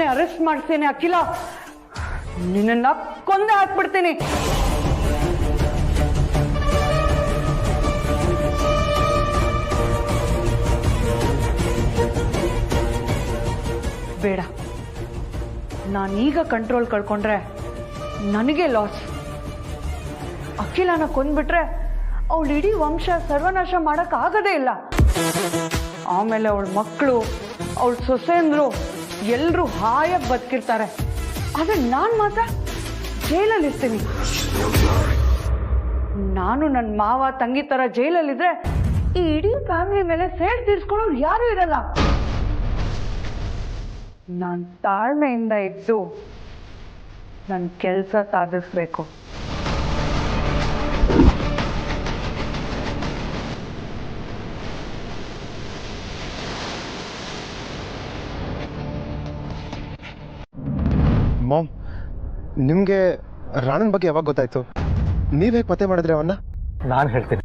ನಾನೇ ಅರೆಸ್ಟ್ ಮಾಡ್ತೇನೆ ಅಖಿಲ. ನಿನ್ನ ಕೊಂದೇ ಹಾಕ್ಬಿಡ್ತೀನಿ. ಬೇಡ, ನಾನೀಗ ಕಂಟ್ರೋಲ್ ಕಳ್ಕೊಂಡ್ರೆ ನನಗೆ ಲಾಸ್. ಅಖಿಲನ ಕೊಂದ್ಬಿಟ್ರೆ ಅವಳು ಇಡೀ ವಂಶ ಸರ್ವನಾಶ ಮಾಡಕ್ ಆಗದೇ ಇಲ್ಲ. ಆಮೇಲೆ ಅವಳ ಮಕ್ಕಳು, ಅವಳ ಸೊಸೆಂದ್ರು ಎಲ್ಲರೂ ಹಾಯಾಗಿ ಬದುಕಿರ್ತಾರೆ. ಆದ್ರೆ ನಾನು ಮಾತ್ರ ಜೈಲಲ್ಲಿ ಇರ್ತೀನಿ. ನಾನು ನನ್ನ ಮಾವ ತಂಗಿ ತರ ಜೈಲಲ್ಲಿದ್ರೆ ಈ ಇಡೀ ಫ್ಯಾಮಿಲಿ ಮೇಲೆ ಸೇಡ್ ತೀರ್ಸ್ಕೊಳ್ಳೋರು ಯಾರು ಇರಲ್ಲ. ನಾನು ತಾಳ್ಮೆಯಿಂದ ಇದ್ದು ನನ್ನ ಕೆಲಸ ಸಾಧಿಸ್ಬೇಕು. ಮಾಮ್, ನಿಮಗೆ ರಾಣನ್ ಬಗ್ಗೆ ಯಾವಾಗ ಗೊತ್ತಾಯ್ತು? ನೀವ್ ಹೇಗೆ ಪತ್ತೆ ಮಾಡಿದ್ರಿ ಅವನ್ನ? ನಾನು ಹೇಳ್ತೀನಿ.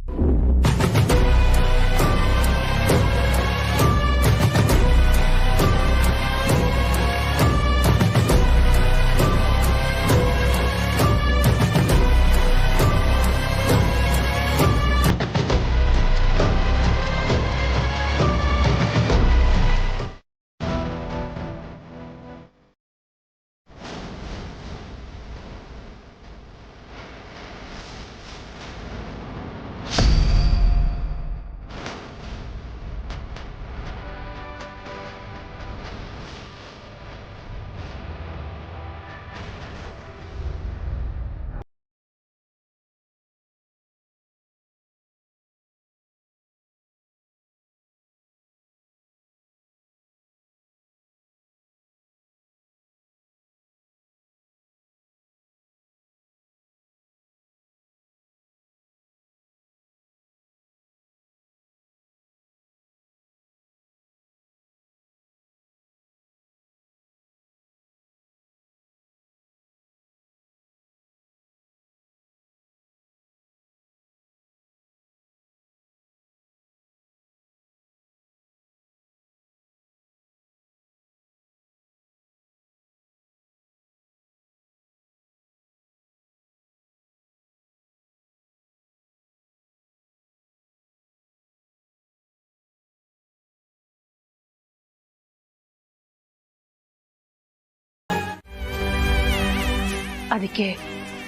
ಅದಕ್ಕೆ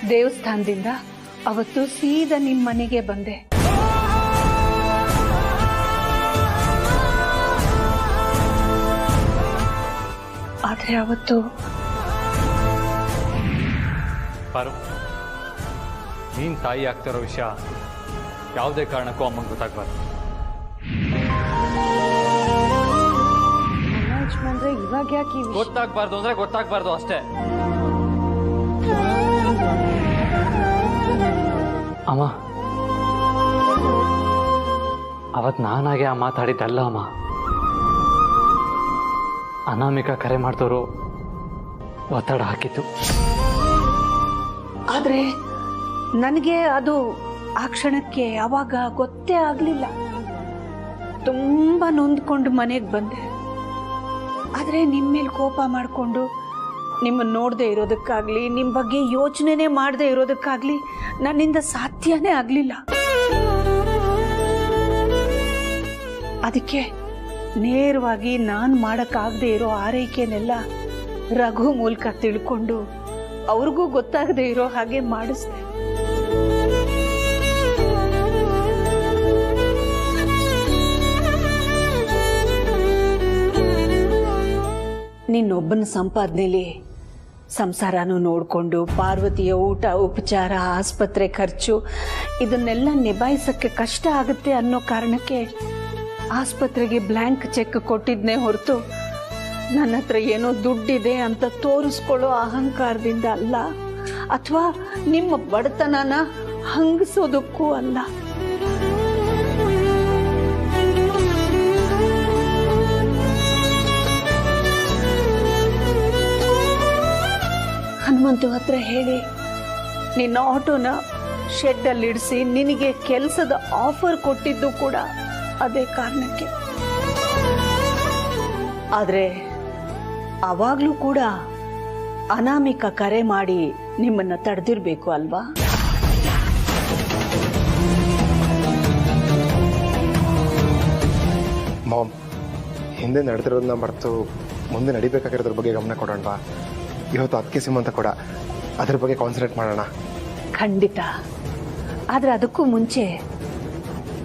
ದೇವಸ್ಥಾನದಿಂದ ಅವತ್ತು ಸೀದಾ ನಿಮ್ಮ ಮನೆಗೆ ಬಂದೆ. ಆದ್ರೆ ಅವತ್ತು ಪಾರು, ನೀನ್ ತಾಯಿ ಆಗ್ತಿರೋ ವಿಷಯ ಯಾವುದೇ ಕಾರಣಕ್ಕೂ ಅಮ್ಮಂಗೆ ಗೊತ್ತಾಗ್ಬಾರ್ದು. ಅಂದ್ರೆ ಇವಾಗ ಯಾಕೆ ಗೊತ್ತಾಗ್ಬಾರ್ದು ಅಂದ್ರೆ ಗೊತ್ತಾಗ್ಬಾರ್ದು ಅಷ್ಟೇ. ಅಮ್ಮ, ಅವತ್ ನಾನಾಗೆ ಆ ಮಾತಾಡಿದ್ದಲ್ಲ ಅಮ್ಮ. ಅನಾಮಿಕಾ ಕರೆ ಮಾಡ್ದವರು ಒತ್ತಡ ಹಾಕಿತ್ತು. ಆದ್ರೆ ನನಗೆ ಅದು ಆ ಕ್ಷಣಕ್ಕೆ ಅವಾಗ ಗೊತ್ತೇ ಆಗ್ಲಿಲ್ಲ. ತುಂಬಾ ನೊಂದ್ಕೊಂಡು ಮನೆಗೆ ಬಂದೆ. ಆದ್ರೆ ನಿಮ್ಮ ಮೇಲೆ ಕೋಪ ಮಾಡಿಕೊಂಡು ನಿಮ್ಮನ್ನು ನೋಡದೆ ಇರೋದಕ್ಕಾಗ್ಲಿ, ನಿಮ್ಮ ಬಗ್ಗೆ ಯೋಚನೆನೇ ಮಾಡದೆ ಇರೋದಕ್ಕಾಗ್ಲಿ ನನ್ನಿಂದ ಸಾಧ್ಯನೇ ಆಗಲಿಲ್ಲ. ಅದಕ್ಕೆ ನೇರವಾಗಿ ನಾನು ಮಾಡೋಕ್ಕಾಗದೆ ಇರೋ ಆರೈಕೆನೆಲ್ಲ ರಘು ಮೂಲಕ ತಿಳ್ಕೊಂಡು ಅವ್ರಿಗೂ ಗೊತ್ತಾಗದೆ ಇರೋ ಹಾಗೆ ಮಾಡಿಸ್ದೆ. ನಿನ್ನೊಬ್ಬನ ಸಂಪಾದನೆಯಲ್ಲಿ ಸಂಸಾರನೂ ನೋಡಿಕೊಂಡು ಪಾರ್ವತಿಯ ಊಟ ಉಪಚಾರ ಆಸ್ಪತ್ರೆ ಖರ್ಚು ಇದನ್ನೆಲ್ಲ ನಿಭಾಯಿಸಕ್ಕೆ ಕಷ್ಟ ಆಗುತ್ತೆ ಅನ್ನೋ ಕಾರಣಕ್ಕೆ ಆಸ್ಪತ್ರೆಗೆ ಬ್ಲ್ಯಾಂಕ್ ಚೆಕ್ ಕೊಟ್ಟಿದ್ನೇ ಹೊರತು ನನ್ನ ಹತ್ರ ಏನೋ ದುಡ್ಡಿದೆ ಅಂತ ತೋರಿಸ್ಕೊಳ್ಳೋ ಅಹಂಕಾರದಿಂದ ಅಲ್ಲ, ಅಥವಾ ನಿಮ್ಮ ಬಡತನನ ಹಂಗಿಸೋದಕ್ಕೂ ಅಲ್ಲ. ಹನುಮಂತು ಹತ್ರ ಹೇಳಿ ನಿನ್ನ ಆಟೋನ ಶೆಡ್ಡಲ್ಲಿ ಇಡಿಸಿ ನಿನಗೆ ಕೆಲಸದ ಆಫರ್ ಕೊಟ್ಟಿದ್ದು ಕೂಡ ಅದೇ ಕಾರಣಕ್ಕೆ. ಆದ್ರೆ ಅವಾಗ್ಲೂ ಕೂಡ ಅನಾಮಿಕ ಕರೆ ಮಾಡಿ ನಿಮ್ಮನ್ನ ತಡೆದಿರ್ಬೇಕು ಅಲ್ವಾ? ಮಾಮ್, ಹಿಂದೆ ನಡೆದಿರೋದನ್ನ ಮರೆತು ಮುಂದೆ ನಡಿಬೇಕಾಗಿರೋದ್ರ ಬಗ್ಗೆ ಗಮನ ಕೊಡೋಣವಾ? ಇವತ್ತು ಅದಕ್ಕೆ ಸೀಮಂತ ಕೂಡ ಅದ್ರ ಬಗ್ಗೆ ಕಾನ್ಸಂಟ್ರೇಟ್ ಮಾಡೋಣ. ಖಂಡಿತ. ಆದ್ರೆ ಅದಕ್ಕೂ ಮುಂಚೆ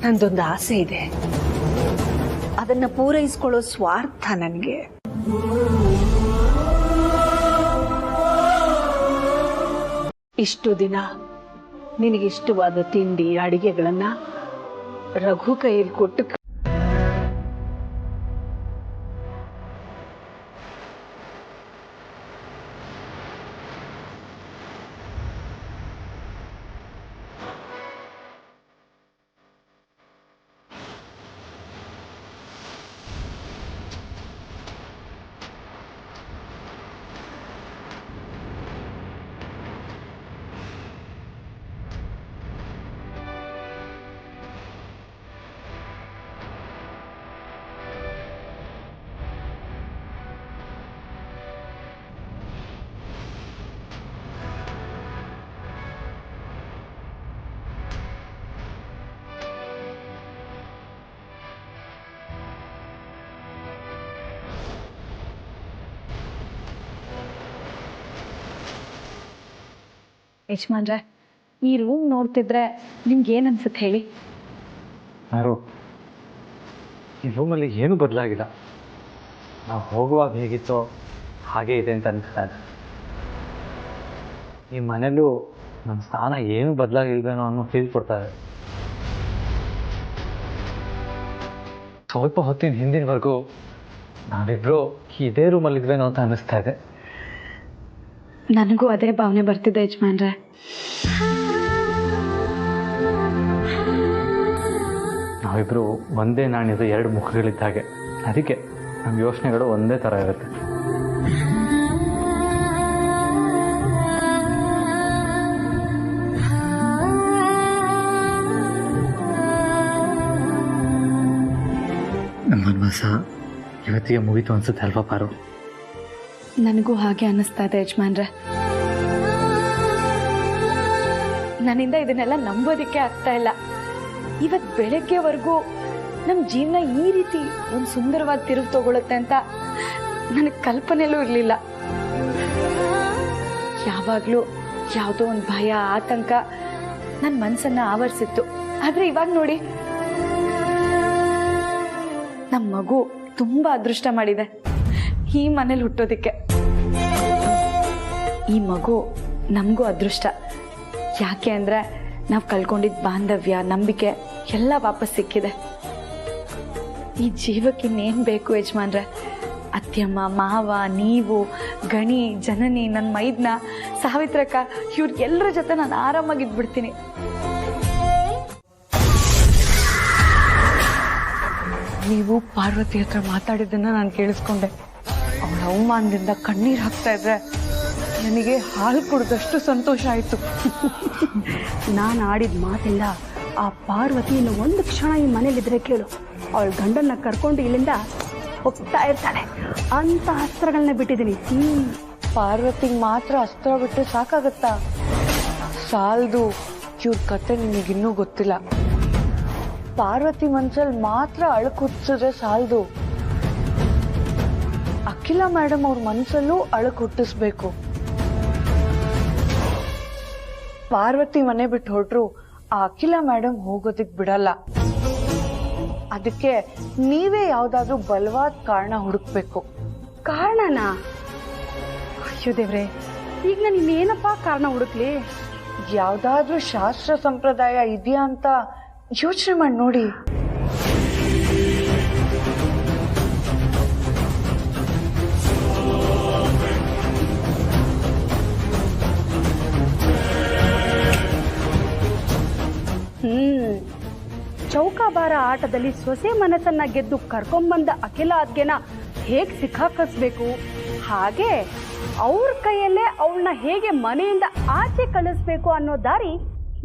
ನಂದೊಂದು ಆಸೆ ಇದೆ. ಅದನ್ನ ಪೂರೈಸ್ಕೊಳ್ಳೋ ಸ್ವಾರ್ಥ ನನಗೆ. ಇಷ್ಟು ದಿನ ನಿನಗಿಷ್ಟವಾದ ತಿಂಡಿ ಅಡಿಗೆಗಳನ್ನ ರಘು ಕೈಯಲ್ಲಿ ಕೊಟ್ಟು ಯಜಮಾನ್ರೆ, ಈ ರೂಮ್ ನೋಡ್ತಿದ್ರೆ ನಿಮ್ಗೆ ಏನು ಅನ್ಸುತ್ತೆ ಹೇಳಿ? ಯಾರು ಈ ರೂಮಲ್ಲಿ ಏನೂ ಬದಲಾಗಿಲ್ಲ. ನಾವು ಹೋಗುವಾಗ ಹೇಗಿತ್ತೋ ಹಾಗೇ ಇದೆ ಅಂತ ಅನಿಸ್ತಾ ಇದೆ. ಈ ಮನೇಲೂ ನನ್ನ ಸ್ಥಾನ ಏನು ಬದಲಾಗಿಲ್ವೇನೋ ಅನ್ನೋ ಫೀಲ್ ಕೊಡ್ತಾ ಇದೆ. ಸ್ವಲ್ಪ ಹೊತ್ತಿನ ಹಿಂದಿನವರೆಗೂ ನಾವಿಬ್ರು ಇದೇ ರೂಮಲ್ಲಿದ್ವೇನೋ ಅಂತ ಅನ್ನಿಸ್ತಾ ಇದೆ. ನನಗೂ ಅದೇ ಭಾವನೆ ಬರ್ತಿದೆ ಯಜಮಾನ್ರೆ. ನಾವಿಬ್ರು ಒಂದೇ ನಾಣ್ಯದ ಎರಡು ಮುಖಗಳಿದ್ದಾಗೆ. ಅದಕ್ಕೆ ನಮ್ಮ ಯೋಚನೆಗಳು ಒಂದೇ ಥರ ಇರುತ್ತೆ. ನಮ್ಮ ವನವಾಸ ಇವತ್ತಿಗೆ ಮುಗೀತು ಅನ್ಸುತ್ತೆ ಅಲ್ವಾ ಪಾರು? ನನಗೂ ಹಾಗೆ ಅನ್ನಿಸ್ತಾ ಇದೆ ಯಜಮಾನ್ರೆ. ನನ್ನಿಂದ ಇದನ್ನೆಲ್ಲ ನಂಬೋದಿಕ್ಕೆ ಆಗ್ತಾ ಇಲ್ಲ. ಇವತ್ತು ಬೆಳಗ್ಗೆವರೆಗೂ ನಮ್ಮ ಜೀವನ ಈ ರೀತಿ ಒಂದು ಸುಂದರವಾದ ತಿರುವು ತಗೊಳುತ್ತೆ ಅಂತ ನನಗೆ ಕಲ್ಪನೆಯಲ್ಲೂ ಇರಲಿಲ್ಲ. ಯಾವಾಗಲೂ ಯಾವುದೋ ಒಂದು ಭಯ, ಆತಂಕ ನನ್ನ ಮನಸ್ಸನ್ನು ಆವರಿಸಿತ್ತು. ಆದರೆ ಇವಾಗ ನೋಡಿ, ನಮ್ಮ ಮಗು ತುಂಬ ಅದೃಷ್ಟ ಮಾಡಿದೆ ಈ ಮನೇಲಿ ಹುಟ್ಟೋದಕ್ಕೆ. ಈ ಮಗು ನಮಗೂ ಅದೃಷ್ಟ. ಯಾಕೆ ಅಂದರೆ ನಾವು ಕಳ್ಕೊಂಡಿದ್ದ ಬಾಂಧವ್ಯ, ನಂಬಿಕೆ ಎಲ್ಲ ವಾಪಸ್ ಸಿಕ್ಕಿದೆ. ಈ ಜೀವಕ್ಕೆ ಇನ್ನೇನು ಬೇಕು ಯಜಮಾನ್ರೆ? ಅತ್ಯಮ್ಮ, ಮಾವ, ನೀವು, ಗಣಿ, ಜನನಿ, ನನ್ನ ಮೈದ್ನ, ಸಾವಿತ್ರಕ್ಕ, ಇವ್ರಿಗೆಲ್ಲರ ಜೊತೆ ನಾನು ಆರಾಮಾಗಿದ್ಬಿಡ್ತೀನಿ. ನೀವು ಪಾರ್ವತಿ ಹತ್ರ ಮಾತಾಡಿದ್ದನ್ನ ನಾನು ಕೇಳಿಸ್ಕೊಂಡೆ. ಅವಳ ಅವಮಾನದಿಂದ ಕಣ್ಣೀರು ಹಾಕ್ತಾ ಇದ್ರೆ ನನಗೆ ಹಾಲು ಕುಡಿದಷ್ಟು ಸಂತೋಷ ಆಯಿತು. ನಾನು ಆಡಿದ ಮಾತಿಂದ ಆ ಪಾರ್ವತಿ ಇನ್ನು ಒಂದು ಕ್ಷಣ ಈ ಮನೇಲಿದ್ರೆ ಕೇಳು, ಅವಳ ಗಂಡನ್ನ ಕರ್ಕೊಂಡು ಇಲ್ಲಿಂದ ಹೋಗ್ತಾ ಇರ್ತಾಳೆ ಅಂತ ಅಸ್ತ್ರಗಳನ್ನ ಬಿಟ್ಟಿದ್ದೀನಿ. ಪಾರ್ವತಿಗೆ ಮಾತ್ರ ಅಸ್ತ್ರ ಬಿಟ್ಟು ಸಾಕಾಗತ್ತಾ? ಸಾಲದು. ಇವ್ರ ಕತೆ ನಿಮಗಿನ್ನೂ ಗೊತ್ತಿಲ್ಲ. ಪಾರ್ವತಿ ಮನ್ಸಲ್ಲಿ ಮಾತ್ರ ಅಳಕು ಹುಟ್ಟಿಸಿದ್ರೆ ಸಾಲದು. ಅಖಿಲ ಮೇಡಮ್ ಅವ್ರ ಮನ್ಸಲ್ಲೂ ಅಳಕು ಹುಟ್ಟಿಸ್ಬೇಕು. ಪಾರ್ವತಿ ಮನೆ ಬಿಟ್ಟು ಹೊರಟ್ರು ಆ ಅಖಿಲ ಮೇಡಮ್ ಹೋಗೋದಿಕ್ ಬಿಡಲ್ಲ. ಅದಕ್ಕೆ ನೀವೇ ಯಾವ್ದಾದ್ರು ಬಲವಾದ ಕಾರಣ ಹುಡುಕ್ಬೇಕು. ಕಾರಣನಾ? ಅಯ್ಯೋ ದೇವ್ರೆ, ಈಗ ನಾನು ಇನ್ನೇನಪ್ಪ ಕಾರಣ ಹುಡುಕ್ಲಿ? ಯಾವ್ದಾದ್ರೂ ಶಾಸ್ತ್ರ ಸಂಪ್ರದಾಯ ಇದೆಯಾ ಅಂತ ಯೋಚನೆ ಮಾಡಿ ನೋಡಿ. ಚೌಕಾಬಾರ ಆಟದಲ್ಲಿ ಸೊಸೆ ಮನಸ್ಸನ್ನ ಗೆದ್ದು ಕರ್ಕೊಂಬಂದ ಅಖಿಲ ಅದ್ಗೆನ ಹೇಗ್ ಸಿಕ್ಕಾಕಿಸ್ಬೇಕು, ಹಾಗೆ ಅವ್ರ ಕೈಯಲ್ಲೇ ಅವಳನ್ನ ಹೇಗೆ ಮನೆಯಿಂದ ಆಚೆ ಕಳಿಸ್ಬೇಕು ಅನ್ನೋ ದಾರಿ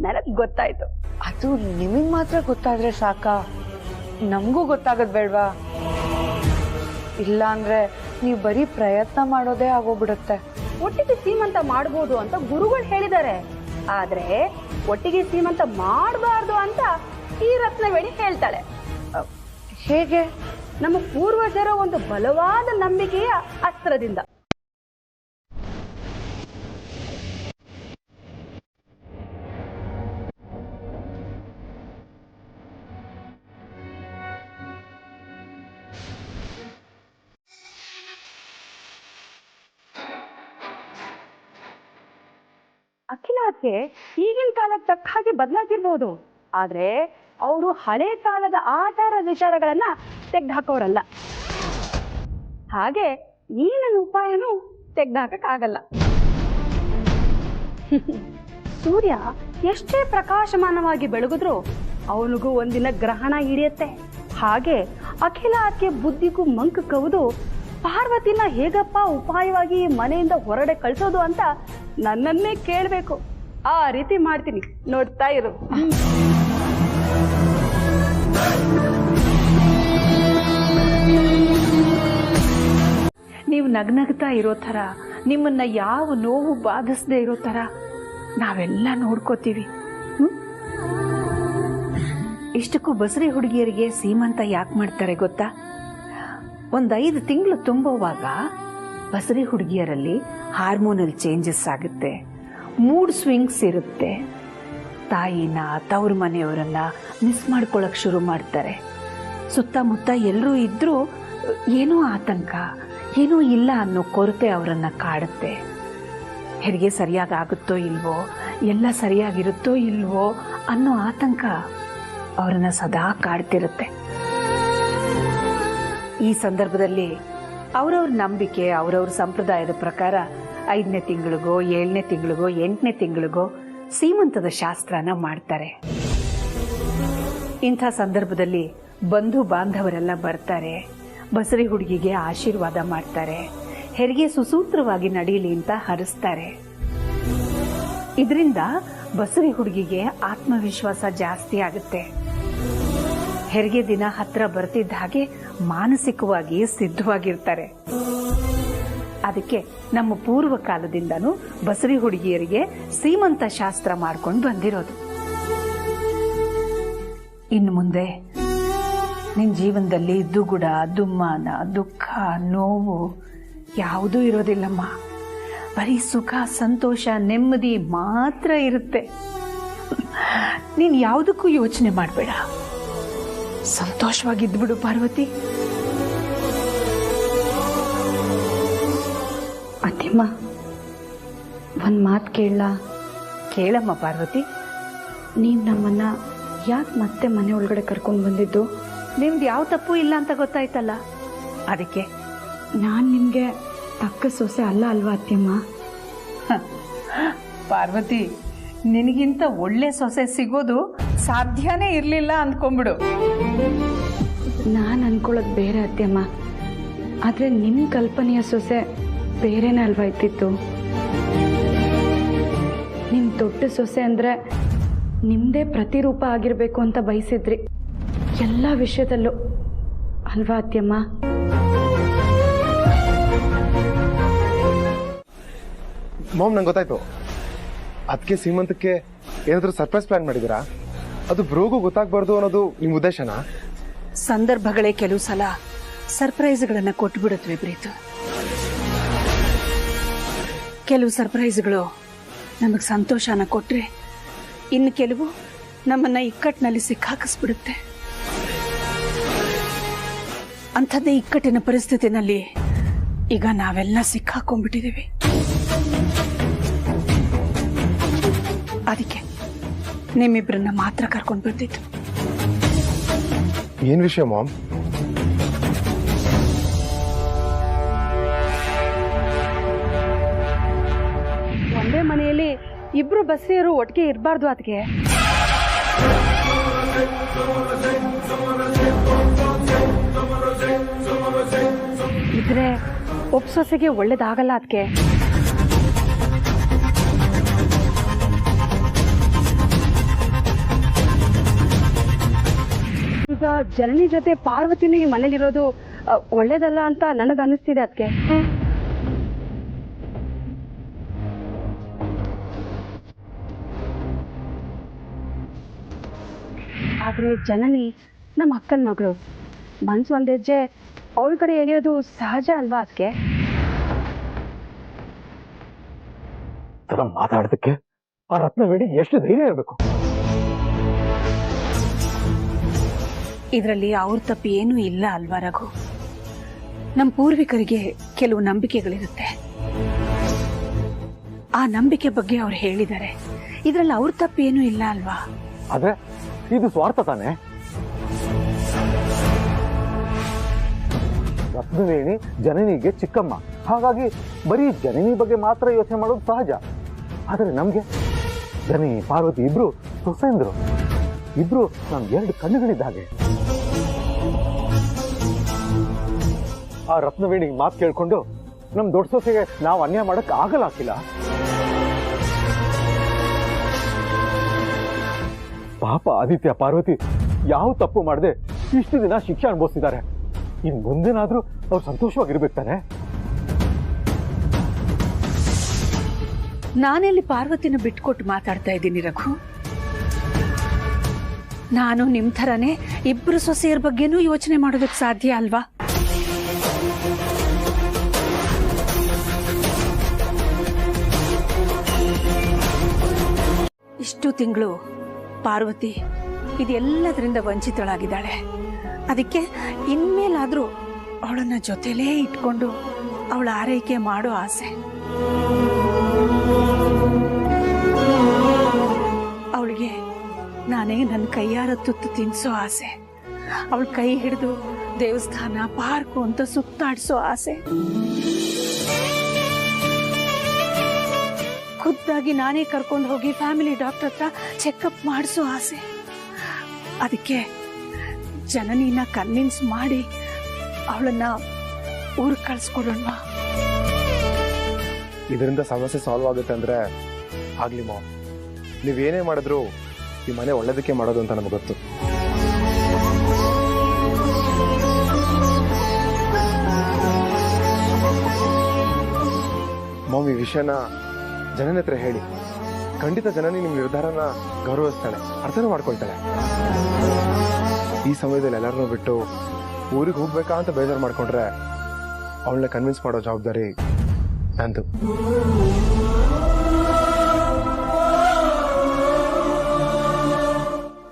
ನನಗ್ ಗೊತ್ತಾಯ್ತು. ಅದು ನಿಮಗ್ ಮಾತ್ರ ಗೊತ್ತಾದ್ರೆ ಸಾಕ? ನಮಗೂ ಗೊತ್ತಾಗದ್ ಬೇಡ್ವಾ? ಇಲ್ಲ ಅಂದ್ರೆ ನೀವು ಬರೀ ಪ್ರಯತ್ನ ಮಾಡೋದೇ ಆಗೋಗ್ಬಿಡುತ್ತೆ. ಒಟ್ಟಿಗೆ ಸೀಮಂತ ಮಾಡ್ಬೋದು ಅಂತ ಗುರುಗಳು ಹೇಳಿದ್ದಾರೆ. ಆದ್ರೆ ಒಟ್ಟಿಗೆ ಸೀಮಂತ ಮಾಡಬಾರ್ದು ಅಂತ ಈ ರತ್ನವೇಣಿ ಹೇಳ್ತಾಳೆ. ಹೇಗೆ? ನಮ್ಮ ಪೂರ್ವಜರ ಒಂದು ಬಲವಾದ ನಂಬಿಕೆಯ ಅಸ್ತ್ರದಿಂದ. ಅಖಿಲಾಕ್ಕೆ ಈಗಿನ ಕಾಲಕ್ಕೆ ತಕ್ಕ ಹಾಗೆ ಬದಲಾಗಿರ್ಬೋದು, ಆದ್ರೆ ಅವರು ಹಳೆ ಕಾಲದ ಆಚಾರ ವಿಚಾರಗಳನ್ನ ತೆಗ್ದುಹಾಕೋರಲ್ಲ. ಹಾಗೆ ಈ ನನ್ನ ಉಪಾಯನೂ ತೆಗ್ದುಹಾಕಕ್ಕಾಗಲ್ಲ. ಸೂರ್ಯ ಎಷ್ಟೇ ಪ್ರಕಾಶಮಾನವಾಗಿ ಬೆಳಗಿದ್ರು ಅವನಿಗೂ ಒಂದಿನ ಗ್ರಹಣ ಹಿಡಿಯುತ್ತೆ. ಹಾಗೆ ಅಖಿಲಾಕ್ಕೆ ಬುದ್ಧಿಗೂ ಮಂಕು ಕವಿದು ಪಾರ್ವತಿನ ಹೇಗಪ್ಪ ಉಪಾಯವಾಗಿ ಮನೆಯಿಂದ ಹೊರಗಡೆ ಕಳಿಸೋದು ಅಂತ ನನ್ನನ್ನೇ ಕೇಳಬೇಕು. ಆ ರೀತಿ ಮಾಡ್ತೀನಿ, ನೋಡ್ತಾ ಇರು. ನೀವು ನಗ್ನಗ್ತಾ ಇರೋ ಥರ, ನಿಮ್ಮನ್ನ ಯಾವ ನೋವು ಬಾಧಿಸದೇ ಇರೋ ಥರ ನಾವೆಲ್ಲ ನೋಡ್ಕೋತೀವಿ. ಇಷ್ಟಕ್ಕೂ ಬಸರಿ ಹುಡುಗಿಯರಿಗೆ ಸೀಮಂತ ಯಾಕೆ ಮಾಡ್ತಾರೆ ಗೊತ್ತಾ? 5 ತಿಂಗಳು ತುಂಬುವಾಗ ಬಸರಿ ಹುಡುಗಿಯರಲ್ಲಿ ಹಾರ್ಮೋನಲ್ ಚೇಂಜಸ್ ಆಗುತ್ತೆ, ಮೂಡ್ ಸ್ವಿಂಗ್ಸ್ ಇರುತ್ತೆ. ತಾಯಿನ, ತವ್ರ ಮನೆಯವರನ್ನ ಮಿಸ್ ಮಾಡ್ಕೊಳಕ್ ಶುರು ಮಾಡ್ತಾರೆ. ಸುತ್ತಮುತ್ತ ಎಲ್ಲರೂ ಇದ್ರೂ ಏನೋ ಆತಂಕ, ಏನೋ ಇಲ್ಲ ಅನ್ನೋ ಕೊರತೆ ಅವರನ್ನ ಕಾಡುತ್ತೆ. ಹೆರಿಗೆ ಸರಿಯಾಗಿ ಆಗುತ್ತೋ ಇಲ್ವೋ, ಎಲ್ಲ ಸರಿಯಾಗಿರುತ್ತೋ ಇಲ್ವೋ ಅನ್ನೋ ಆತಂಕ ಅವರನ್ನ ಸದಾ ಕಾಡ್ತಿರುತ್ತೆ. ಈ ಸಂದರ್ಭದಲ್ಲಿ ಅವರವ್ರ ನಂಬಿಕೆ, ಅವರವ್ರ ಸಂಪ್ರದಾಯದ ಪ್ರಕಾರ 5ನೇ ತಿಂಗಳಿಗೋ 7ನೇ ತಿಂಗಳಿಗೋ 8ನೇ ತಿಂಗಳಿಗೋ ಸೀಮಂತದ ಶಾಸ್ತ್ರನ ಮಾಡ್ತಾರೆ. ಇಂಥ ಸಂದರ್ಭದಲ್ಲಿ ಬಂಧು ಬಾಂಧವರೆಲ್ಲ ಬರ್ತಾರೆ, ಬಸರಿ ಹುಡುಗಿಗೆ ಆಶೀರ್ವಾದ ಮಾಡ್ತಾರೆ, ಹೆರಿಗೆ ಸುಸೂತ್ರವಾಗಿ ನಡೀಲಿ ಅಂತ ಹರಿಸ್ತಾರೆ. ಇದರಿಂದ ಬಸರಿ ಹುಡುಗಿಗೆ ಆತ್ಮವಿಶ್ವಾಸ ಜಾಸ್ತಿ ಆಗುತ್ತೆ. ಹೆರಿಗೆ ದಿನ ಹತ್ರ ಬರ್ತಿದ್ದ ಹಾಗೆ ಮಾನಸಿಕವಾಗಿ ಸಿದ್ಧವಾಗಿರ್ತಾರೆ. ಅದಕ್ಕೆ ನಮ್ಮ ಪೂರ್ವ ಕಾಲದಿಂದನೂ ಬಸರಿ ಹುಡುಗಿಯರಿಗೆ ಸೀಮಂತ ಶಾಸ್ತ್ರ ಮಾಡ್ಕೊಂಡು ಬಂದಿರೋದು. ಇನ್ನು ಮುಂದೆ ನಿನ್ನ ಜೀವನದಲ್ಲಿ ದುಗುಡ, ದುಮ್ಮಾನ, ದುಃಖ, ನೋವು ಯಾವುದೂ ಇರೋದಿಲ್ಲಮ್ಮ. ಬರೀ ಸುಖ, ಸಂತೋಷ, ನೆಮ್ಮದಿ ಮಾತ್ರ ಇರುತ್ತೆ. ನೀನು ಯಾವುದಕ್ಕೂ ಯೋಚನೆ ಮಾಡಬೇಡ, ಸಂತೋಷವಾಗಿದ್ಬಿಡು ಪಾರ್ವತಿ. ಅತ್ತಿಮ್ಮ, ಒಂದು ಮಾತು ಕೇಳಲ್ಲ? ಕೇಳಮ್ಮ ಪಾರ್ವತಿ. ನೀವು ನಮ್ಮನ್ನ ಯಾಕೆ ಮತ್ತೆ ಮನೆ ಒಳಗಡೆ ಕರ್ಕೊಂಡು ಬಂದಿದ್ದು? ನಿಮ್ದು ಯಾವ ತಪ್ಪು ಇಲ್ಲ ಅಂತ ಗೊತ್ತಾಯ್ತಲ್ಲ, ಅದಕ್ಕೆ. ನಾನು ನಿಮಗೆ ತಕ್ಕ ಸೊಸೆ ಅಲ್ಲ ಅಲ್ವಾ ಅತ್ತಿಮ್ಮ? ಪಾರ್ವತಿ, ನಿನಗಿಂತ ಒಳ್ಳೆ ಸೊಸೆ ಸಿಗೋದು ಸಾಧ್ಯನೇ ಇರಲಿಲ್ಲ ಅಂದ್ಕೊಂಡ್ಬಿಡು. ನಾನು ಅನ್ಕೊಳ್ಳೋದು ಬೇರೆ ಅತ್ತಿಮ್ಮ, ಆದರೆ ನಿಮ್ಮ ಕಲ್ಪನೆಯ ಸೊಸೆ ಬೇರೆನೇ ಅಲ್ವಾ ಇತ್ತಿತ್ತು? ನಿಮ್ಮ ದೊಡ್ಡ ಸೊಸೆ ಅಂದರೆ ನಿಮ್ಮದೇ ಪ್ರತಿರೂಪ ಆಗಿರಬೇಕು ಅಂತ ಬಯಸಿದ್ರಿ ಎಲ್ಲ ವಿಷಯದಲ್ಲೂ, ಅಲ್ವಾ ಅತ್ತಿಯಮ್ಮ? ಮಾಮ್, ನಂಗೆ ಗೊತ್ತಾಯ್ತು. ಅದಕ್ಕೆ ಸೀಮಂತಕ್ಕೆ ಏನಾದರೂ ಸರ್ಪ್ರೈಸ್ ಪ್ಲಾನ್ ಮಾಡಿದ್ದೀರಾ? ಅದು ಬ್ರೋಗೂ ಗೊತ್ತಾಗಬಾರ್ದು ಅನ್ನೋದು ನಿಮ್ಮ ಉದ್ದೇಶನಾ? ಸಂದರ್ಭಗಳೇ ಕೆಲವು ಸಲ ಸರ್ಪ್ರೈಸ್ಗಳನ್ನ ಕೊಟ್ಬಿಡುತ್ತವೆ ಪ್ರೀತು. ಕೆಲವು ಸರ್ಪ್ರೈಸ್ಗಳು ನಮಗೆ ಸಂತೋಷನ ಕೊಟ್ರೆ, ಇನ್ನು ಕೆಲವು ನಮ್ಮನ್ನ ಇಕ್ಕಟ್ಟಿನಲ್ಲಿ ಸಿಕ್ಕಾಕಿಸ್ಬಿಡುತ್ತೆ. ಅಂಥದ್ದೇ ಇಕ್ಕಟ್ಟಿನ ಪರಿಸ್ಥಿತಿನಲ್ಲಿ ಈಗ ನಾವೆಲ್ಲ ಸಿಕ್ಕಾಕೊಂಡ್ಬಿಟ್ಟಿದ್ದೀವಿ. ಅದಕ್ಕೆ ನಿಮ್ಮಿಬ್ಬರನ್ನ ಮಾತ್ರ ಕರ್ಕೊಂಡು ಬರ್ತಿತ್ತು. ಏನ್ ವಿಷಯ ಮಾಮ್? ಒಂದೇ ಮನೆಯಲ್ಲಿ ಇಬ್ರು ಬಸ್ರಿಯರು ಒಟ್ಟಿಗೆ ಇರಬಾರ್ದು. ಅದಕ್ಕೆ ಇದ್ರೆ ಒಪ್ಸೊಸೆಗೆ ಒಳ್ಳೇದಾಗಲ್ಲ. ಅದಕ್ಕೆ ಈಗ ಜನನಿ ಜೊತೆ ಪಾರ್ವತಿನ ಈ ಮನೇಲಿರೋದು ಒಳ್ಳೇದಲ್ಲ ಅಂತ ನನಗನ್ನಿಸ್ತಿದೆ ಅದಕ್ಕೆ. ಆದರೆ ಜನನಿ ನಮ್ಮ ಅಕ್ಕನ ಮಗಳು, ಮನ್ಸು ಒಂದು ಹೆಜ್ಜೆ ಅವಳ ಕಡೆ ಎಳೆಯೋದು ಸಹಜ ಅಲ್ವಾ ಅದಕ್ಕೆ? ಮಾತಾಡೋದಕ್ಕೆ ಆ ರತ್ನವೇಣಿ ಎಷ್ಟು ಧೈರ್ಯ ಇರಬೇಕು. ಇದರಲ್ಲಿ ಅವ್ರ ತಪ್ಪು ಏನೂ ಇಲ್ಲ ಅಲ್ವಾ ರಘು? ನಮ್ಮ ಪೂರ್ವಿಕರಿಗೆ ಕೆಲವು ನಂಬಿಕೆಗಳಿರುತ್ತೆ, ಆ ನಂಬಿಕೆ ಬಗ್ಗೆ ಅವ್ರು ಹೇಳಿದ್ದಾರೆ. ಇದರಲ್ಲಿ ಅವ್ರ ತಪ್ಪು ಏನೂ ಇಲ್ಲ ಅಲ್ವಾ? ಆದ್ರೆ ಇದು ಸ್ವಾರ್ಥ ತಾನೆ. ರತ್ನವೇಣಿ ಜನನಿಗೆ ಚಿಕ್ಕಮ್ಮ, ಹಾಗಾಗಿ ಬರೀ ಜನನಿ ಬಗ್ಗೆ ಮಾತ್ರ ಯೋಚನೆ ಮಾಡೋದು ಸಹಜ. ಆದರೆ ನಮ್ಗೆ ಜನನಿ ಪಾರ್ವತಿ ಇಬ್ರು ಸೊಸೆಂದ್ರು, ಇಬ್ರು ನಮ್ 2 ಕಣ್ಣುಗಳಿದ್ದ ಹಾಗೆ. ಆ ರತ್ನವೇಣಿ ಮಾತು ಕೇಳ್ಕೊಂಡು ನಮ್ ದೊಡ್ಡ ಸೊಸೆಗೆ ನಾವು ಅನ್ಯಾಯ ಮಾಡಕ್ ಆಗಲ್ಲ. ಪಾಪ ಆದಿತ್ಯ ಪಾರ್ವತಿ ಯಾವ ತಪ್ಪು ಮಾಡದೆ ಇಷ್ಟು ದಿನ ಶಿಕ್ಷೆ ಅನುಭವಿಸಿದ್ದಾರೆ. ಇನ್ ಮುಂದೇನಾದ್ರೂ ಅವ್ರು ಸಂತೋಷವಾಗಿರ್ಬೇಕು ತಾನೆ. ನಾನೆಲ್ಲಿ ಪಾರ್ವತಿನ ಬಿಟ್ಕೊಟ್ಟು ಮಾತಾಡ್ತಾ ಇದ್ದೀನಿ ರಘು? ನಾನು ನಿಮ್ ಥರನೇ ಇಬ್ರು ಸೊಸೆಯರ ಬಗ್ಗೆನೂ ಯೋಚನೆ ಮಾಡೋದಕ್ಕೆ ಸಾಧ್ಯ ಅಲ್ವಾ? ಇಷ್ಟು ತಿಂಗಳು ಪಾರ್ವತಿ ಇದೆಲ್ಲದರಿಂದ ವಂಚಿತಳಾಗಿದ್ದಾಳೆ. ಅದಕ್ಕೆ ಇನ್ಮೇಲಾದ್ರೂ ಅವಳನ್ನ ಜೊತೆಲೇ ಇಟ್ಕೊಂಡು ಅವಳ ಆರೈಕೆ ಮಾಡೋ ಆಸೆ. ಅವಳಿಗೆ ನಾನೇ ನನ್ನ ಕೈಯಾರ ತುತ್ತು ತಿನ್ಸೋ ಆಸೆ. ಅವಳ ಕೈ ಹಿಡಿದು ದೇವಸ್ಥಾನ ಪಾರ್ಕು ಅಂತ ಸುತ್ತಾಡ್ಸೋ ಆಸೆ. ಖುದ್ದಾಗಿ ನಾನೇ ಕರ್ಕೊಂಡು ಹೋಗಿ ಫ್ಯಾಮಿಲಿ ಡಾಕ್ಟರ್ ಹತ್ರ ಚೆಕಪ್ ಮಾಡಿಸೋ ಆಸೆ. ಅದಕ್ಕೆ ಜನನಿನ ಕನ್ವಿನ್ಸ್ ಮಾಡಿ ಅವಳನ್ನ ಊರಿಗೆ ಕಳ್ಸ್ಕೊಡೋಣ. ಇದರಿಂದ ಸಮಸ್ಯೆ ಸಾಲ್ವ್ ಆಗುತ್ತೆ ಅಂದ್ರೆ ಆಗ್ಲಿ ಮಾಮ್. ನೀವೇನೇ ಮಾಡಿದ್ರು ಈ ಮನೆ ಒಳ್ಳೇದಕ್ಕೆ ಮಾಡೋದು ಅಂತ ನಮ್ಗೆ ಗೊತ್ತು. ಮಾಮ್, ಈ ವಿಷಯನ ಜನನ ಹತ್ರ ಹೇಳಿ. ಖಂಡಿತ ಜನನಿ ನಿಮ್ಮ ನಿರ್ಧಾರನ ಗೌರವಿಸ್ತಾಳೆ, ಅರ್ಥನೂ ಮಾಡ್ಕೊಳ್ತಾಳೆ. ಈ ಸಮಯದಲ್ಲಿ ಎಲ್ಲರನ್ನೂ ಬಿಟ್ಟು ಊರಿಗೆ ಹೋಗ್ಬೇಕಾ ಅಂತ ಬೇಜಾರು ಮಾಡ್ಕೊಂಡ್ರೆ ಅವಳನ್ನ ಕನ್ವಿನ್ಸ್ ಮಾಡೋ ಜವಾಬ್ದಾರಿ ನಂದು.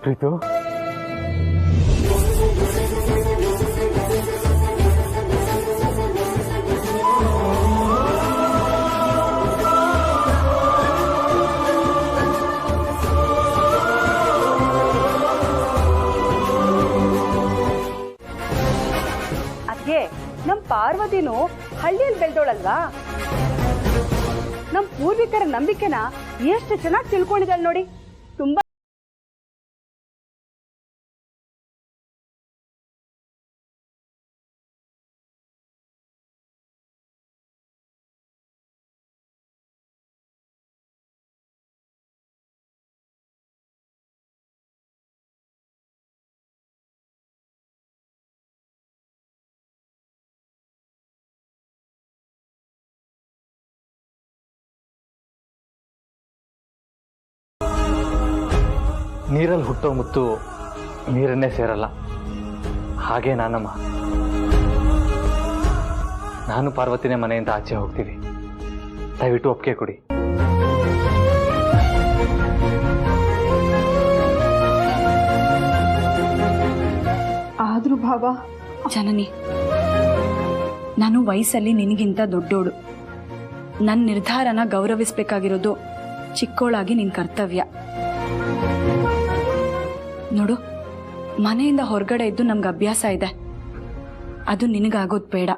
ಪ್ರೀತು, ಅದ್ಕೆ ನಮ್ ಪಾರ್ವತಿನೂ ಹಳ್ಳಿಯಲ್ಲಿ ಬೆಳೆದೋಳಲ್ವಾ? ನಮ್ ಪೂರ್ವಿಕರ ನಂಬಿಕೆನ ಎಷ್ಟು ಚೆನ್ನಾಗಿ ತಿಳ್ಕೊಂಡಿದ್ದಾಳೆ ನೋಡಿ. ತುಂಬಾ ನೀರಲ್ಲಿ ಹುಟ್ಟೋ ಮುತ್ತು ನೀರನ್ನೇ ಸೇರಲ್ಲ. ಹಾಗೆ ನಾನಮ್ಮ, ನಾನು ಪಾರ್ವತಿನೇ ಮನೆಯಿಂದ ಆಚೆ ಹೋಗ್ತೀವಿ. ದಯವಿಟ್ಟು ಒಪ್ಪಿಗೆ ಕೊಡಿ. ಆದ್ರೂ ಭಾವ, ಜನನಿ, ನಾನು ವಯಸ್ಸಲ್ಲಿ ನಿನಗಿಂತ ದೊಡ್ಡೋಳು. ನನ್ನ ನಿರ್ಧಾರನ ಗೌರವಿಸ್ಬೇಕಾಗಿರೋದು ಚಿಕ್ಕೋಳಾಗಿ ನಿನ್ ಕರ್ತವ್ಯ. ನೋಡು, ಮನೆಯಿಂದ ಹೊರಗಡೆ ಇದ್ದು ನಮ್ಗೆ ಅಭ್ಯಾಸ ಇದೆ. ಅದು ನಿನಗಾಗೋದು ಬೇಡ.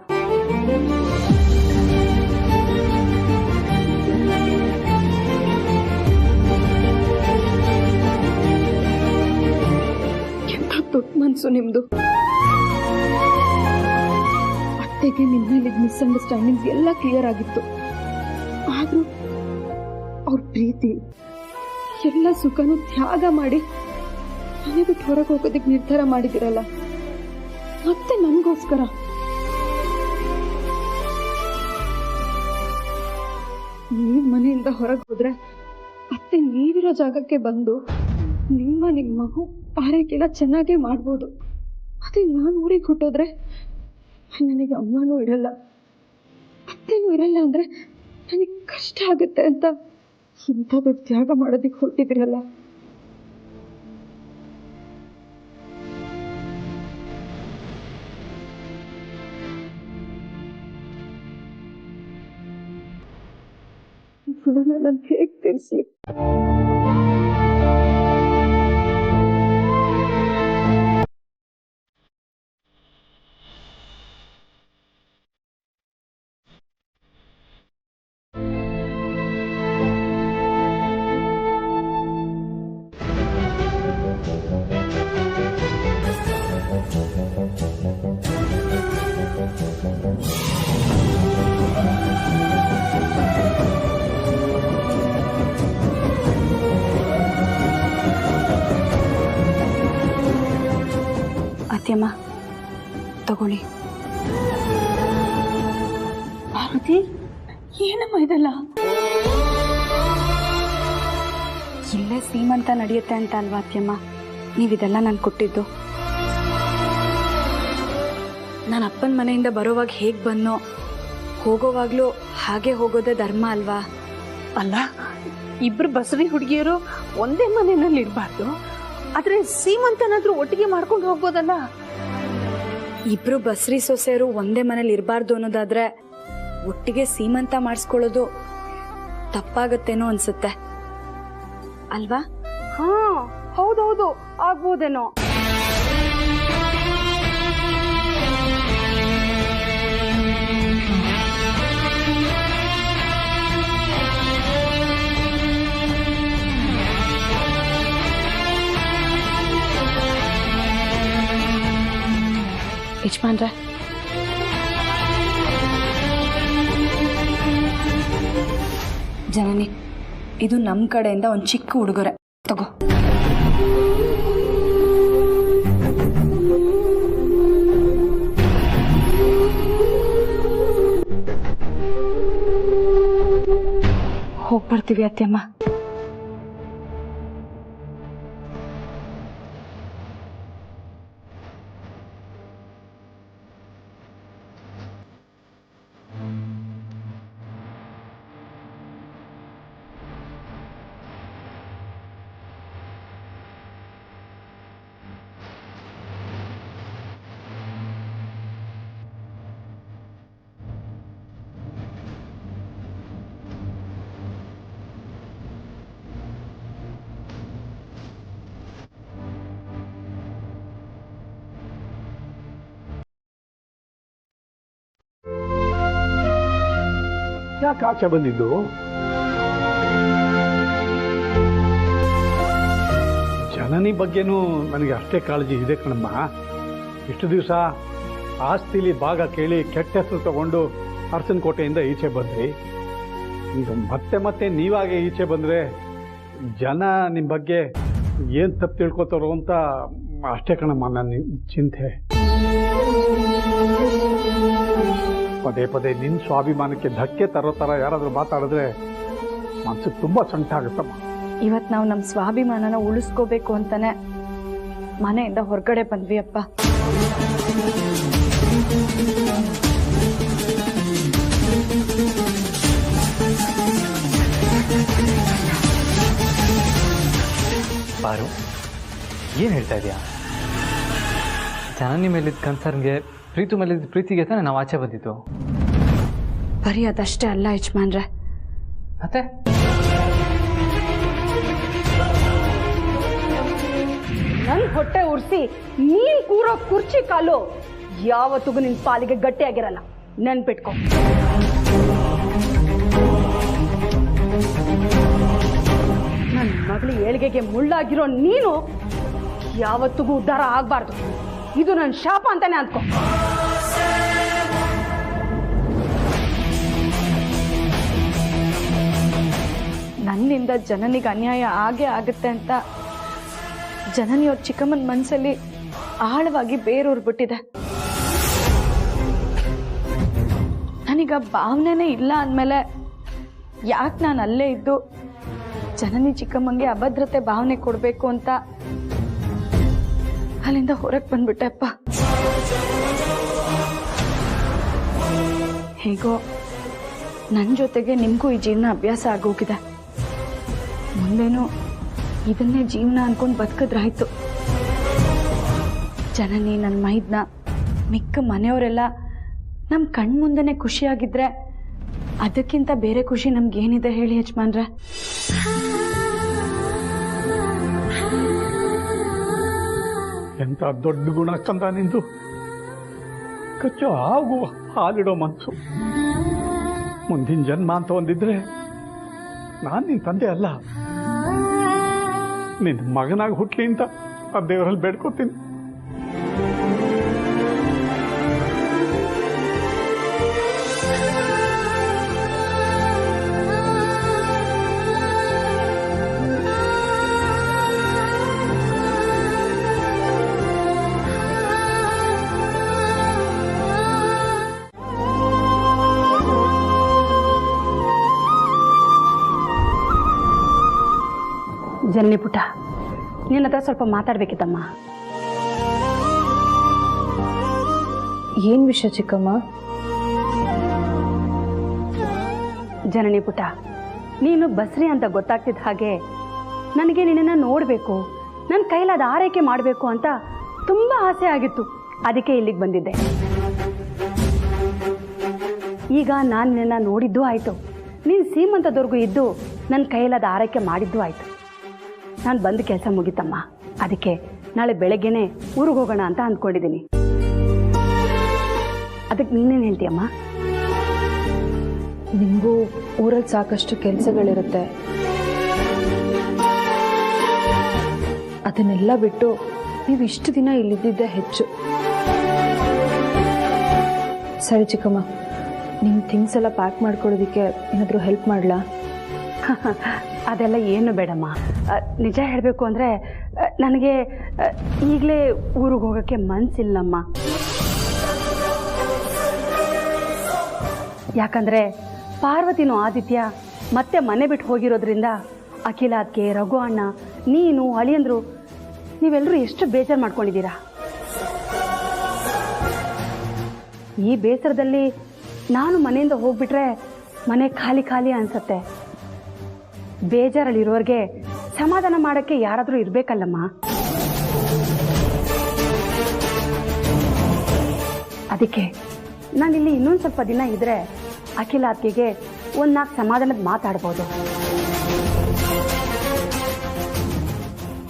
ಎಂತ ದೊಡ್ಡ ಮನ್ಸು ನಿಮ್ದು. ಅತ್ತೆಗೆ ನಿಮ್ಮ ಮೇಲಿದ್ದ ಮಿಸ್ಅಂಡರ್ಸ್ಟ್ಯಾಂಡಿಂಗ್ಸ್ ಎಲ್ಲ ಕ್ಲಿಯರ್ ಆಗಿತ್ತು. ಆದ್ರೂ ಅವ್ರ ಪ್ರೀತಿ ಎಲ್ಲ ಸುಖನೂ ತ್ಯಾಗ ಮಾಡಿ ಮನೆ ಬಿಟ್ಟು ಹೊರಗೆ ಹೋಗೋದಕ್ಕೆ ನಿರ್ಧಾರ ಮಾಡಿದಿರಲ್ಲ. ಮತ್ತೆ ನನಗೋಸ್ಕರ ನೀವು ಮನೆಯಿಂದ ಹೊರಗೆ ಹೋದ್ರೆ ಅತ್ತೆ ನೀವಿರೋ ಜಾಗಕ್ಕೆ ಬಂದು ನಿಮ್ಮ ಮಗು ಆರೈಕೆಲ್ಲ ಚೆನ್ನಾಗೇ ಮಾಡ್ಬೋದು. ಅದೇ ನಾನು ಊರಿಗೆ ಹೊಟ್ಟೋದ್ರೆ ನನಗೆ ಅಮ್ಮನೂ ಇರಲ್ಲ, ಅತ್ತೆನೂ ಇರಲ್ಲ ಅಂದರೆ ನನಗೆ ಕಷ್ಟ ಆಗುತ್ತೆ ಅಂತ ಇಂಥ ದೊಡ್ಡ ತ್ಯಾಗ ಮಾಡೋದಕ್ಕೆ ಹೊರಟಿದ್ರಲ್ಲ. ನಾನು ಹೇಗೆ ತಿಳಿಸ್ಲಿ? ಅತ್ಯಮ್ಮ ತಗೊಳ್ಳಿ. ಪಾರ್ವತಿ, ಏನಮ್ಮ ಇದೆಲ್ಲ? ಇಲ್ಲೇ ಸೀಮಂತ ನಡೆಯುತ್ತೆ ಅಂತ ಅಲ್ವಾ ಅತ್ಯಮ್ಮ ನೀವಿದೆಲ್ಲ ನಾನು ಕೊಟ್ಟಿದ್ದು? ನಾನು ಅಪ್ಪನ ಮನೆಯಿಂದ ಬರೋವಾಗ ಹೇಗೆ ಬಂದೋ ಹೋಗೋವಾಗ್ಲೂ ಹಾಗೆ ಹೋಗೋದೇ ಧರ್ಮ ಅಲ್ವಾ? ಅಲ್ಲ, ಇಬ್ರು ಬಸರಿ ಹುಡುಗಿಯರು ಒಂದೇ ಮನೆಯಲ್ಲಿ ಇರಬಾರ್ದು, ಆದ್ರೆ ಸೀಮಂತನಾದ್ರೂ ಒಟ್ಟಿಗೆ ಮಾಡ್ಕೊಂಡು ಹೋಗ್ಬೋದಲ್ಲ? ಇಬ್ರು ಬಸ್ರಿ ಸೊಸೆಯರು ಒಂದೇ ಮನೇಲಿ ಇರಬಾರ್ದು ಅನ್ನೋದಾದ್ರೆ ಒಟ್ಟಿಗೆ ಸೀಮಂತ ಮಾಡಿಸ್ಕೊಳ್ಳೋದು ತಪ್ಪಾಗತ್ತೇನೋ ಅನ್ಸುತ್ತೆ ಅಲ್ವಾ? ಹಾ ಹೌದೌದು, ಆಗ್ಬೋದೇನೋ. ಯಜಮಾನ್ರೆ, ಜನನಿ, ಇದು ನಮ್ಮ ಕಡೆಯಿಂದ ಒಂದು ಚಿಕ್ಕ ಉಡುಗೊರೆ ತಗೋ. ಹೋಗ್ಬರ್ತೀವಿ ಅತ್ತೆಮ್ಮ. ಯಾಕೆ ಆಚೆ ಬಂದಿದ್ದು? ಜನನಿ ಬಗ್ಗೆನೂ ನನಗೆ ಅಷ್ಟೇ ಕಾಳಜಿ ಇದೆ ಕಣಮ್ಮ. ಇಷ್ಟು ದಿವಸ ಆಸ್ತಿಲಿ ಭಾಗ ಕೇಳಿ ಕೆಟ್ಟ ಹೆಸರು ತಗೊಂಡು ಅರಸನಕೋಟೆಯಿಂದ ಈಚೆ ಬಂದ್ರಿ. ಈಗ ಮತ್ತೆ ಮತ್ತೆ ನೀವಾಗೆ ಈಚೆ ಬಂದರೆ ಜನ ನಿಮ್ಮ ಬಗ್ಗೆ ಏನು ತಪ್ಪು ತಿಳ್ಕೊತಾರೋ ಅಂತ ಅಷ್ಟೇ ಕಣಮ್ಮ ನನ್ನ ಚಿಂತೆ. ಪದೇ ಪದೇ ನಿನ್ನ ಸ್ವಾಭಿಮಾನಕ್ಕೆ ಧಕ್ಕೆ ತರೋ ಥರ ಯಾರಾದರೂ ಮಾತಾಡಿದ್ರೆ ಮನಸ್ಸಿಗೆ ತುಂಬ ಸಂಕಟ ಆಗುತ್ತಮ್ಮ. ಇವತ್ತು ನಾವು ನಮ್ಮ ಸ್ವಾಭಿಮಾನನ ಉಳಿಸ್ಕೋಬೇಕು ಅಂತಾನೆ ಮನೆಯಿಂದ ಹೊರಗಡೆ ಬಂದ್ವಿ ಅಪ್ಪ. ಪಾರು, ಏನು ಹೇಳ್ತಾ ಇದೆಯಾ? ಜನನಿ ಮೇಲಿದ್ದ ಕನ್ಸರ್ನ್ಗೆ, ಪ್ರೀತು ಮೇಲಿದ್ದ ಪ್ರೀತಿಗೆ ತಾನೇ ನಾವು ಆಚೆ ಬಂದಿದ್ದು. ಬರೀ ಅದಷ್ಟೇ ಅಲ್ಲ ಯಜಮಾನ್ರೆ, ಮತ್ತೆ ನನ್ ಹೊಟ್ಟೆ ಉರ್ಸಿ ನೀನ್ ಕೂರೋ ಕುರ್ಚಿ ಕಾಲು ಯಾವತ್ತಿಗೂ ನಿನ್ ಪಾಲಿಗೆ ಗಟ್ಟಿಯಾಗಿರಲ್ಲ, ನೆನ್ಪಿಟ್ಕೊ. ನನ್ನ ಮಗಳ ಏಳಿಗೆಗೆ ಮುಳ್ಳಾಗಿರೋ ನೀನು ಯಾವತ್ತಿಗೂ ಉದ್ಧಾರ ಆಗ್ಬಾರ್ದು. ಇದು ನನ್ನ ಶಾಪ ಅಂತಾನೆ ಅಂದ್ಕೊ. ನನ್ನಿಂದ ಜನನಿಗೆ ಅನ್ಯಾಯ ಆಗೇ ಆಗುತ್ತೆ ಅಂತ ಜನನಿಯವ್ರ ಚಿಕ್ಕಮ್ಮನ ಮನಸ್ಸಲ್ಲಿ ಆಳವಾಗಿ ಬೇರೂರ್ಬಿಟ್ಟಿದೆ. ನನಗ ಭಾವನೆನೇ ಇಲ್ಲ ಅಂದಮೇಲೆ ಯಾಕೆ ನಾನು ಅಲ್ಲೇ ಇದ್ದು ಜನನಿ ಚಿಕ್ಕಮ್ಮಂಗೆ ಅಭದ್ರತೆ ಭಾವನೆ ಕೊಡಬೇಕು ಅಂತ ಅಲ್ಲಿಂದ ಹೊರಗೆ ಬಂದ್ಬಿಟ್ಟೆಪ್ಪ. ಹೇಗೋ ನನ್ನ ಜೊತೆಗೆ ನಿಮಗೂ ಈ ಜೀವನ ಅಭ್ಯಾಸ ಆಗೋಗಿದೆ. ಮುಂದೇನು ಇದನ್ನೇ ಜೀವನ ಅನ್ಕೊಂಡು ಬದುಕಿದ್ರಾಯ್ತು. ಜನನಿ, ನನ್ನ ಮೈದ್ನ, ಮಿಕ್ಕ ಮನೆಯವರೆಲ್ಲ ನಮ್ಮ ಕಣ್ಮುಂದೆನೆ ಖುಷಿಯಾಗಿದ್ರೆ ಅದಕ್ಕಿಂತ ಬೇರೆ ಖುಷಿ ನಮ್ಗೇನಿದೆ ಹೇಳಿ ಯಜಮಾನ್ರೆ? ಎಂತ ದೊಡ್ಡ ಗುಣ ಕಂದ ನಿಂದು. ಕಚ್ಚು ಆಗುವ ಹಾಲಿಡೋ ಮನಸ್ಸು. ಮುಂದಿನ ಜನ್ಮ ಅಂತ ಒಂದಿದ್ರೆ ನಾನು ನಿನ್ನ ತಂದೆ ಅಲ್ಲ, ನಿನ್ನ ಮಗನಾಗಿ ಹುಟ್ಲಿ ಅಂತ ಆ ದೇವರಲ್ಲಿ ಬೇಡ್ಕೋತೀನಿ. ಜನನಿ ಪುಟ್ಟ, ನಿನ್ನ ಹತ್ರ ಸ್ವಲ್ಪ ಮಾತಾಡ್ಬೇಕಿತ್ತಮ್ಮ. ಏನ್ ವಿಷಯ ಚಿಕ್ಕಮ್ಮ? ಜನನಿ ಪುಟ್ಟ, ನೀನು ಬಸ್ರಿ ಅಂತ ಗೊತ್ತಾಗ್ತಿದ್ದ ಹಾಗೆ ನನಗೆ ನಿನ್ನನ್ನು ನೋಡಬೇಕು, ನನ್ನ ಕೈಲಾದ ಆರೈಕೆ ಮಾಡಬೇಕು ಅಂತ ತುಂಬ ಆಸೆ ಆಗಿತ್ತು. ಅದಕ್ಕೆ ಇಲ್ಲಿಗೆ ಬಂದಿದ್ದೆ. ಈಗ ನಾನು ನಿನ್ನ ನೋಡಿದ್ದು ಆಯಿತು, ನೀನು ಸೀಮಂತದವರೆಗೂ ಇದ್ದು ನನ್ನ ಕೈಲಾದ ಆರೈಕೆ ಮಾಡಿದ್ದು ಆಯಿತು. ನಾನು ಬಂದು ಕೆಲಸ ಮುಗಿತಮ್ಮ. ಅದಕ್ಕೆ ನಾಳೆ ಬೆಳಗ್ಗೆನೆ ಊರಿಗೆ ಹೋಗೋಣ ಅಂತ ಅಂದ್ಕೊಂಡಿದ್ದೀನಿ. ಅದಕ್ಕೆ ನೀನೇನು ಹೇಳ್ತೀಯಮ್ಮ? ನಿಮಗೂ ಊರಲ್ಲಿ ಸಾಕಷ್ಟು ಕೆಲಸಗಳಿರುತ್ತೆ, ಅದನ್ನೆಲ್ಲ ಬಿಟ್ಟು ನೀವು ಇಷ್ಟು ದಿನ ಇಲ್ಲಿದ್ದಿದ್ದೇ ಹೆಚ್ಚು. ಸರಿ ಚಿಕ್ಕಮ್ಮ, ನಿಮ್ಮ ಥಿಂಗ್ಸ್ ಎಲ್ಲ ಪ್ಯಾಕ್ ಮಾಡ್ಕೊಳ್ಳೋದಕ್ಕೆ ಏನಾದರೂ ಹೆಲ್ಪ್ ಮಾಡಲಾ? ಅದೆಲ್ಲ ಏನು ಬೇಡಮ್ಮ. ನಿಜ ಹೇಳಬೇಕು ಅಂದರೆ ನನಗೆ ಈಗಲೇ ಊರಿಗೆ ಹೋಗೋಕ್ಕೆ ಮನಸ್ಸಿಲ್ಲಮ್ಮ. ಯಾಕಂದರೆ ಪಾರ್ವತಿನೂ ಆದಿತ್ಯ ಮತ್ತೆ ಮನೆ ಬಿಟ್ಟು ಹೋಗಿರೋದ್ರಿಂದ ಅಖಿಲ ಅದಕ್ಕೆ, ರಘು ಅಣ್ಣ, ನೀನು, ಅಳಿಯಂದ್ರು ನೀವೆಲ್ಲರೂ ಎಷ್ಟು ಬೇಜಾರು ಮಾಡ್ಕೊಂಡಿದ್ದೀರಾ. ಈ ಬೇಸರದಲ್ಲಿ ನಾನು ಮನೆಯಿಂದ ಹೋಗ್ಬಿಟ್ರೆ ಮನೆ ಖಾಲಿ ಖಾಲಿ ಅನ್ಸತ್ತೆ. ಬೇಜಾರಲ್ಲಿರೋರಿಗೆ ಸಮಾಧಾನ ಮಾಡೋಕ್ಕೆ ಯಾರಾದರೂ ಇರಬೇಕಲ್ಲಮ್ಮ. ಅದಕ್ಕೆ ನಾನಿಲ್ಲಿ ಇನ್ನೊಂದು ಸ್ವಲ್ಪ ದಿನ ಇದ್ರೆ ಅಖಿಲ ಅತ್ತಿಗೆ ಒಂದು 4 ಸಮಾಧಾನದ ಮಾತಾಡ್ಬೋದು.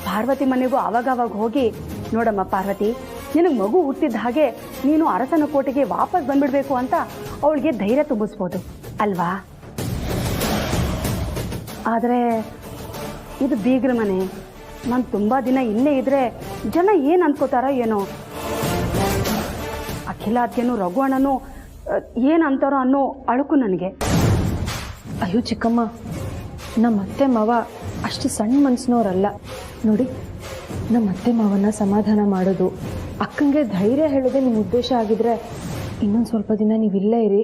ಪಾರ್ವತಿ ಮನೆಗೂ ಅವಾಗವಾಗ ಹೋಗಿ, ನೋಡಮ್ಮ ಪಾರ್ವತಿ, ನಿನಗೆ ಮಗು ಹುಟ್ಟಿದ ಹಾಗೆ ನೀನು ಅರಸನ ಕೋಟೆಗೆ ವಾಪಸ್ ಬಂದ್ಬಿಡ್ಬೇಕು ಅಂತ ಅವಳಿಗೆ ಧೈರ್ಯ ತುಂಬಿಸ್ಬೋದು ಅಲ್ವಾ? ಆದರೆ ಇದು ಬೀಗ್ರ ಮನೆ, ನಾನು ತುಂಬ ದಿನ ಇಲ್ಲೇ ಇದ್ರೆ ಜನ ಏನು ಅನ್ಕೋತಾರೋ ಏನೋ. ಅಖಿಲ ಅತ್ತೆನೂ ರಘು ಅಣ್ಣನೂ ಏನು ಅಂತಾರೋ ಅನ್ನೋ ಅಳುಕು ನನಗೆ. ಅಯ್ಯೋ ಚಿಕ್ಕಮ್ಮ, ನಮ್ಮ ಅತ್ತೆ ಮಾವ ಅಷ್ಟು ಸಣ್ಣ ಮನಸ್ಸಿನವರಲ್ಲ ನೋಡಿ. ನಮ್ಮ ಅತ್ತೆ ಮಾವನ್ನ ಸಮಾಧಾನ ಮಾಡೋದು, ಅಕ್ಕಂಗೆ ಧೈರ್ಯ ಹೇಳೋದೇ ನಿಮ್ಮ ಉದ್ದೇಶ ಆಗಿದ್ರೆ ಇನ್ನೊಂದು ಸ್ವಲ್ಪ ದಿನ ನೀವು ಇಲ್ಲೇ ಇರಿ.